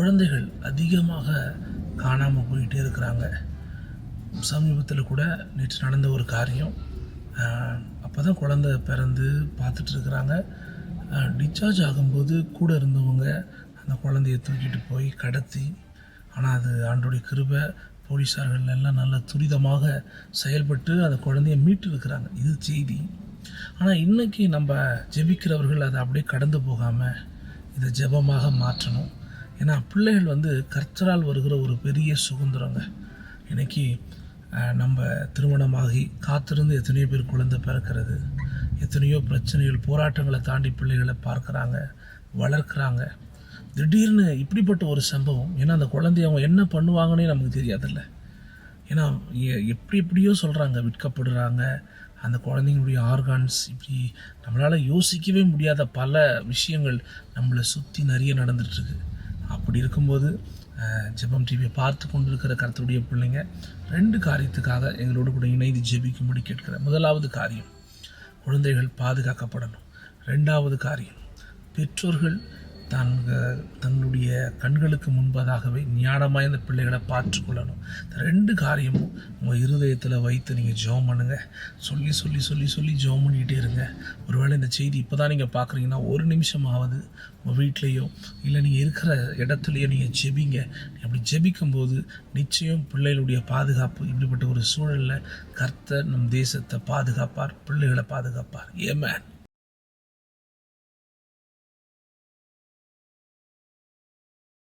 குழந்தைகள் அதிகமாக காணாமல் போயிட்டே இருக்கிறாங்க. சமீபத்தில் கூட நேற்று நடந்த ஒரு காரியம். அப்போ தான் குழந்தை பிறந்து பார்த்துட்ருக்குறாங்க. டிஸ்சார்ஜ் ஆகும்போது கூட இருந்தவங்க அந்த குழந்தைய தூக்கிட்டு போய் கடத்தி, ஆனால் அது ஆண்டோடைய கிருபை, போலீஸார்கள் எல்லாம் நல்ல துரிதமாக செயல்பட்டு அந்த குழந்தைய மீட்டு இருக்கிறாங்க. இது செய்தி. ஆனால் இன்றைக்கி நம்ம ஜெபிக்கிறவர்கள் அதை அப்படியே கடந்து போகாமல் இதை ஜெபமாக மாற்றணும். ஏன்னா பிள்ளைகள் கர்த்தரால் வருகிற ஒரு பெரிய சுதந்திரங்க. இன்றைக்கி நம்ம திருமணமாகி காத்திருந்து எத்தனையோ பேர் குழந்தை பிறக்கிறது, எத்தனையோ பிரச்சனைகள் போராட்டங்களை தாண்டி பிள்ளைகளை பார்க்குறாங்க, வளர்க்குறாங்க. திடீர்னு இப்படிப்பட்ட ஒரு சம்பவம். ஏன்னா அந்த குழந்தைய அவங்க என்ன பண்ணுவாங்கன்னே நமக்கு தெரியாதில்ல. ஏன்னா எப்படியோ சொல்கிறாங்க, விற்கப்படுறாங்க. அந்த குழந்தைங்களுடைய ஆர்கான்ஸ் இப்படி நம்மளால் யோசிக்கவே முடியாத பல விஷயங்கள் நம்மளை சுற்றி நிறைய நடந்துகிட்ருக்கு. அப்படி இருக்கும்போது ஜெபம் டிவியை பார்த்து கொண்டு இருக்கிற கர்த்தருடைய பிள்ளைங்க 2 காரியத்துக்காக எங்களோடு கூட இணைந்து ஜெபிக்கும்படி கேட்கிறேன். முதலாவது காரியம், குழந்தைகள் பாதுகாக்கப்படணும். 2வது காரியம், பெற்றோர்கள் தன்னுடைய கண்களுக்கு முன்பதாகவே ஞானமாக இந்த பிள்ளைகளை பார்த்துக்கொள்ளணும். இந்த 2 காரியமும் உங்கள் இருதயத்தில் வைத்து நீங்கள் ஜெபம் பண்ணுங்கள். சொல்லி சொல்லி சொல்லி சொல்லி ஜெபம் பண்ணிக்கிட்டே இருங்க. ஒருவேளை இந்த செய்தி இப்போ தான் நீங்கள் பார்க்குறீங்கன்னா 1 நிமிஷமாவது உங்கள் வீட்லேயோ இல்லை நீங்கள் இருக்கிற இடத்துலையோ நீங்கள் ஜெபிங்க. அப்படி ஜெபிக்கும்போது நிச்சயம் பிள்ளைகளுடைய பாதுகாப்பு, இப்படிப்பட்ட ஒரு சூழலில் கர்த்தர் நம் தேசத்தை பாதுகாப்பார், பிள்ளைகளை பாதுகாப்பார். ஆமென்.